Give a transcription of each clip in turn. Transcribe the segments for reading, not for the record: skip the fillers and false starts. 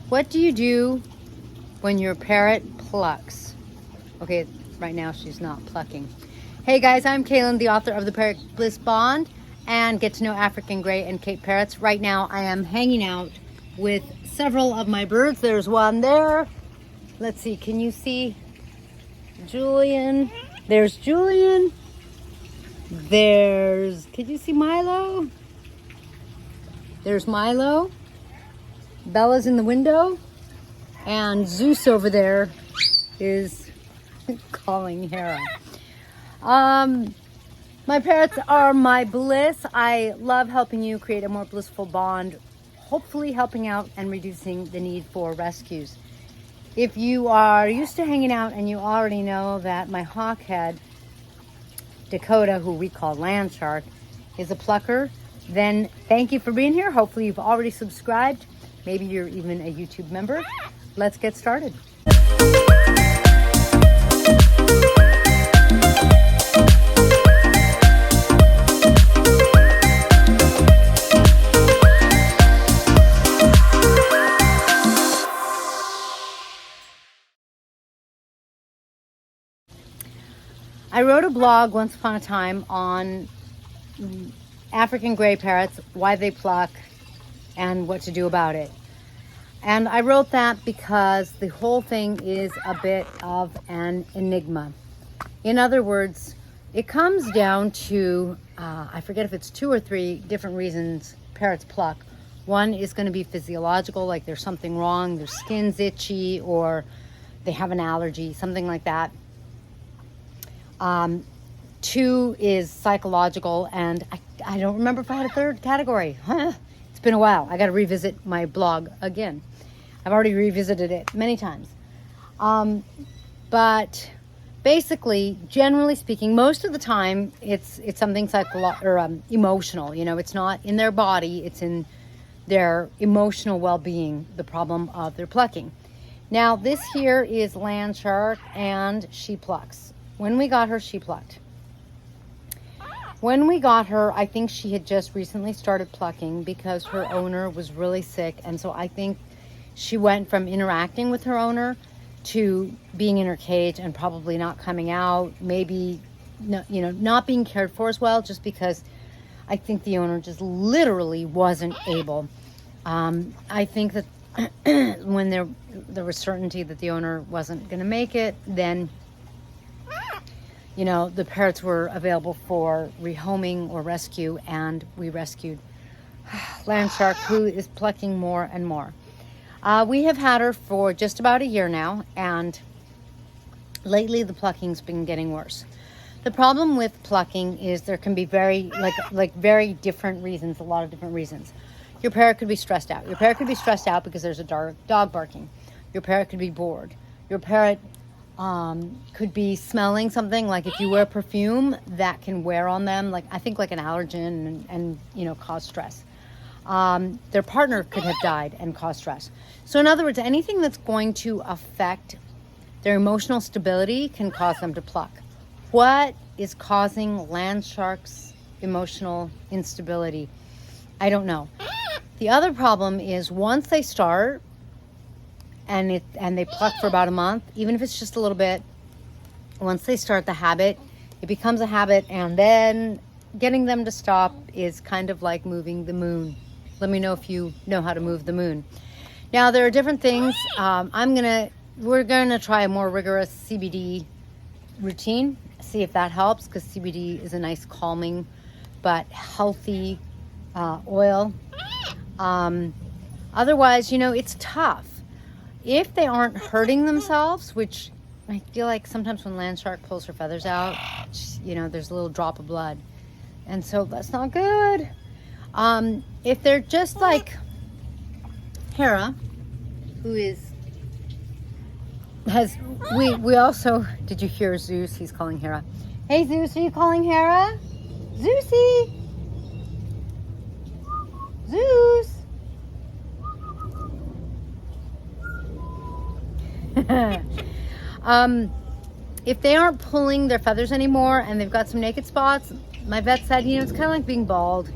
What do you do when your parrot plucks? Okay, right now she's not plucking. Hey guys, I'm Kaylin, the author of the Parrot Bliss Bond and Get to Know African Gray and Cape Parrots. Right now I am hanging out with several of my birds. There's one there. Let's see, can you see Julian? There's Julian. Can you see Milo? There's Milo. Bella's in the window. And Zeus over there is calling Hera. My parrots are my bliss. I love helping you create a more blissful bond, hopefully helping out and reducing the need for rescues. If you are used to hanging out and you already know that my hawkhead, Dakota, who we call land shark, is a plucker, then thank you for being here. Hopefully you've already subscribed. Maybe you're even a YouTube member. Let's get started. I wrote a blog once upon a time on African gray parrots, why they pluck, and what to do about it. And I wrote that because the whole thing is a bit of an enigma. In other words, it comes down to, I forget if it's 2 or 3 different reasons parrots pluck. One is going to be physiological, like there's something wrong, their skin's itchy, or they have an allergy, something like that. 2 is psychological, and I don't remember if I had a 3rd category. It's been a while. I got to revisit my blog again. I've already revisited it many times. But basically, generally speaking, most of the time it's something emotional. You know, it's not in their body, it's in their emotional well-being, the problem of their plucking. Now, this here is land shark, and she plucks. When we got her, she plucked. When we got her, I think she had just recently started plucking because her owner was really sick. And so I think she went from interacting with her owner to being in her cage and probably not coming out, maybe not being cared for as well, just because I think the owner just literally wasn't able. I think that when there was certainty that the owner wasn't going to make it, then the parrots were available for rehoming or rescue, and we rescued land shark, who is plucking more and more. We have had her for just about a year now, and lately the plucking's been getting worse. The problem with plucking is there can be very different reasons, a lot of different reasons. Your parrot could be stressed out. Your parrot could be stressed out because there's a dog barking. Your parrot could be bored. Your parrot could be smelling something, like if you wear perfume, that can wear on them, like I think like an allergen, and cause stress. Their partner could have died and cause stress. So in other words, anything that's going to affect their emotional stability can cause them to pluck. What is causing land sharks' emotional instability? I don't know. The other problem is once they start and they pluck for about a month, even if it's just a little bit, once they start the habit, it becomes a habit, and then getting them to stop is kind of like moving the moon. Let me know if you know how to move the moon. Now, there are different things. We're gonna try a more rigorous CBD routine, see if that helps, because CBD is a nice calming but healthy oil. Otherwise, it's tough. If they aren't hurting themselves, which I feel like sometimes when land shark pulls her feathers out, there's a little drop of blood. And so that's not good. If they're just like Hera, who we also, did you hear Zeus? He's calling Hera. Hey Zeus, are you calling Hera? Zeusy! Zeus! If they aren't pulling their feathers anymore and they've got some naked spots, my vet said, it's kind of like being bald.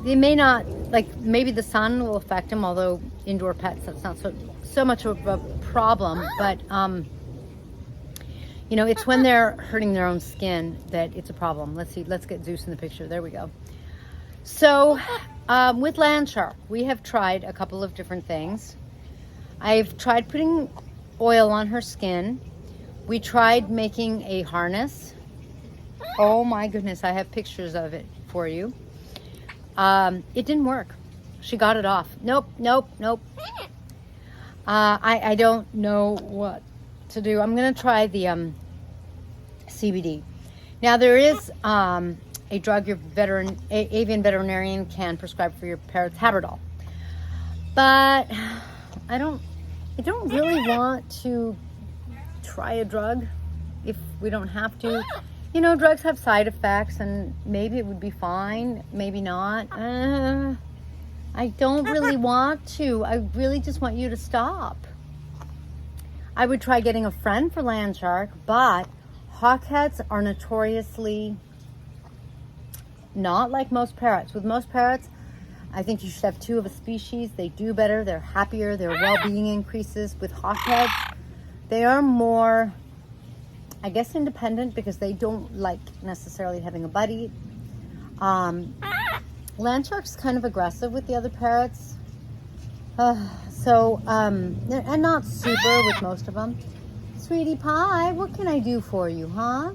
They may not like maybe the sun will affect them, although indoor pets, that's not so much of a problem. But you know, it's when they're hurting their own skin that it's a problem. Let's see, let's get Zeus in the picture. There we go. So with land shark, we have tried a couple of different things. I've tried putting oil on her skin. We tried making a harness. Oh my goodness, I have pictures of it for you. It didn't work. She got it off. Nope. I don't know what to do. I'm gonna try the CBD. Now there is a drug your avian veterinarian can prescribe for your parrot's Haberdol, but I don't really want to try a drug if we don't have to. You know, drugs have side effects, and maybe it would be fine, maybe not. I don't really want to. I really just want you to stop. I would try getting a friend for land shark, but hawkheads are notoriously not like most parrots. With most parrots, I think you should have 2 of a species. They do better, they're happier, their well-being increases. With hawkheads, they are more, I guess, independent because they don't like necessarily having a buddy. Land shark's kind of aggressive with the other parrots. And not super with most of them. Sweetie pie, what can I do for you, huh?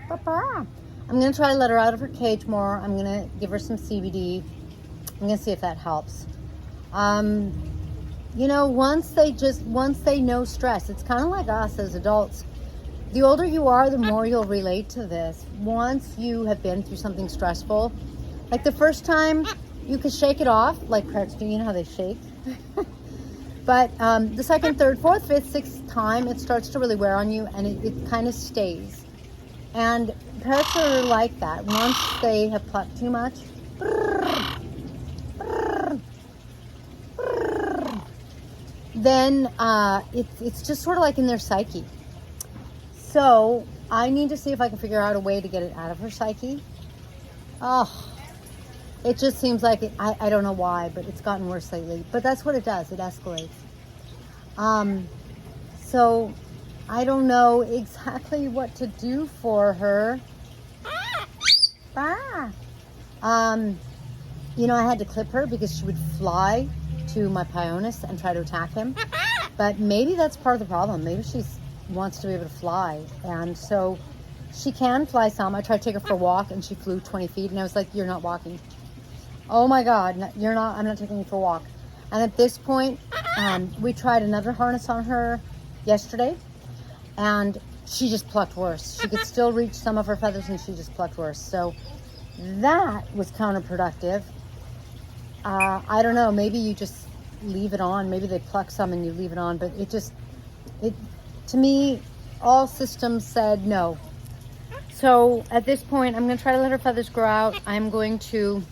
Papa. I'm going to try to let her out of her cage more. I'm going to give her some CBD. I'm going to see if that helps. You know, once they know stress, it's kind of like us as adults. The older you are, the more you'll relate to this. Once you have been through something stressful, like the first time, you could shake it off, like parrots do. You know how they shake? But the second, third, fourth, fifth, sixth time, it starts to really wear on you, and it kind of stays. And parrots are like that. Once they have plucked too much, then it's just sort of like in their psyche. So I need to see if I can figure out a way to get it out of her psyche. Oh, it just seems like I don't know why, but it's gotten worse lately. But that's what it does. It escalates. So I don't know exactly what to do for her. You know, I had to clip her because she would fly to my Pyonis and try to attack him. But maybe that's part of the problem. Maybe she wants to be able to fly. And so she can fly some. I tried to take her for a walk and she flew 20 feet. And I was like, you're not walking. Oh my God, you're not, I'm not taking you for a walk. And at this point, we tried another harness on her yesterday, and she just plucked worse. She could still reach some of her feathers, and she just plucked worse. So that was counterproductive. I don't know, maybe you just leave it on. Maybe they pluck some and you leave it on, but to me, all systems said no. So at this point, I'm gonna try to let her feathers grow out. I'm going to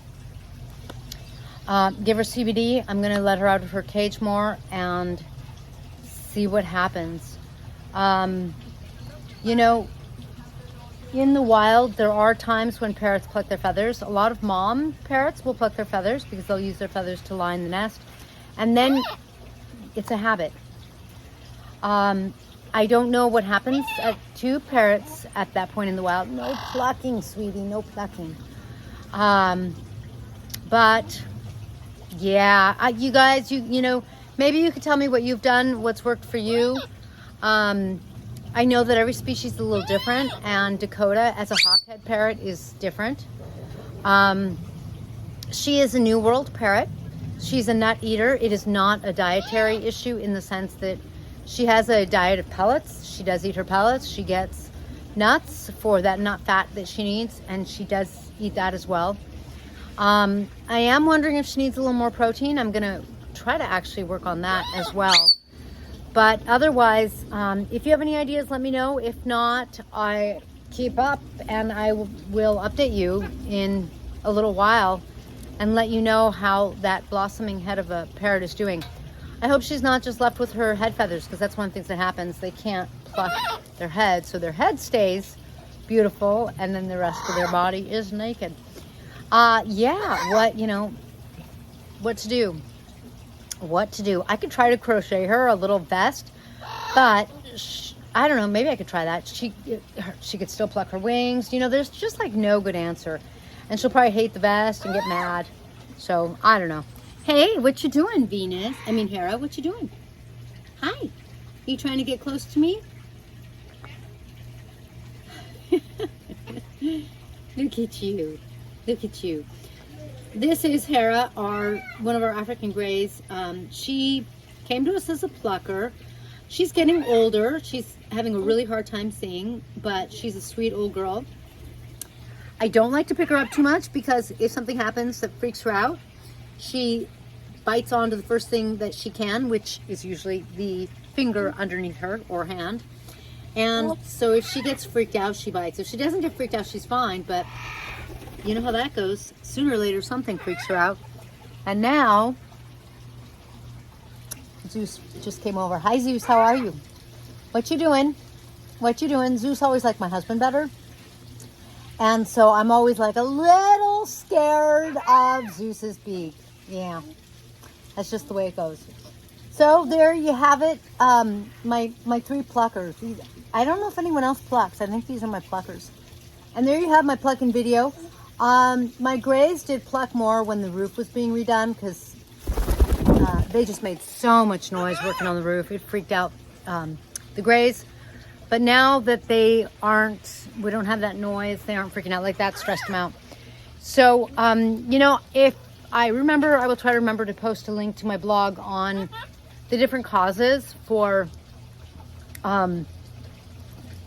give her CBD. I'm going to let her out of her cage more and see what happens. You know, in the wild, there are times when parrots pluck their feathers. A lot of mom parrots will pluck their feathers because they'll use their feathers to line the nest. And then it's a habit. I don't know what happens to parrots at that point in the wild. No plucking, sweetie, no plucking. But yeah, you guys, you know, maybe you could tell me what you've done, what's worked for you. I know that every species is a little different, and Dakota, as a hawkhead parrot, is different. She is a New World parrot. She's a nut eater. It is not a dietary issue in the sense that she has a diet of pellets. She does eat her pellets. She gets nuts for that nut fat that she needs, and she does eat that as well. I am wondering if she needs a little more protein. I'm going to try to actually work on that as well. But otherwise, if you have any ideas, let me know. If not, I keep up and I will update you in a little while and let you know how that blossoming head of a parrot is doing. I hope she's not just left with her head feathers, because that's one of the things that happens. They can't pluck their head, so their head stays beautiful and then the rest of their body is naked. Yeah, what to do. What to do. I could try to crochet her a little vest, but I don't know, maybe I could try that. She could still pluck her wings. There's just like no good answer. And she'll probably hate the vest and get mad. So, I don't know. Hey, what you doing, Hera, what you doing? Hi. You trying to get close to me? Look at you. Look at you. This is Hera, one of our African Greys. She came to us as a plucker. She's getting older. She's having a really hard time seeing, but she's a sweet old girl. I don't like to pick her up too much because if something happens that freaks her out, she bites onto the first thing that she can, which is usually the finger underneath her or hand. And so if she gets freaked out, she bites. If she doesn't get freaked out, she's fine, but you know how that goes. Sooner or later, something freaks her out. And now, Zeus just came over. Hi, Zeus, how are you? What you doing? What you doing? Zeus always liked my husband better. And so I'm always like a little scared of Zeus's beak. Yeah, that's just the way it goes. So there you have it. My 3 pluckers. I don't know if anyone else plucks. I think these are my pluckers. And there you have my plucking video. My Greys did pluck more when the roof was being redone because they just made so much noise working on the roof. It freaked out the Greys. But now that we don't have that noise, they aren't freaking out like that, stressed them out. So, if I remember, I will try to remember to post a link to my blog on the different causes for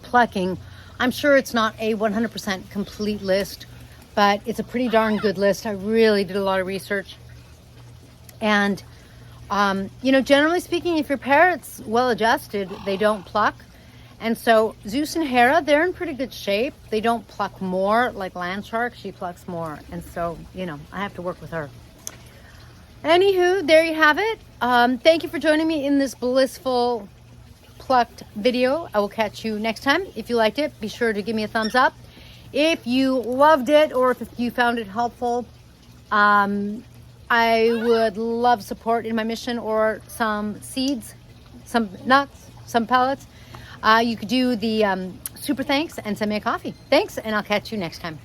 plucking. I'm sure it's not a 100% complete list, but it's a pretty darn good list. I really did a lot of research. And, generally speaking, if your parrot's well adjusted, they don't pluck. And so Zeus and Hera, they're in pretty good shape. They don't pluck more like Land Shark. She plucks more. And so, I have to work with her. Anywho, there you have it. Thank you for joining me in this blissful plucked video. I will catch you next time. If you liked it, be sure to give me a thumbs up. If you loved it or if you found it helpful, I would love support in my mission or some seeds, some nuts, some pellets. You could do the super thanks and send me a coffee. Thanks, and I'll catch you next time.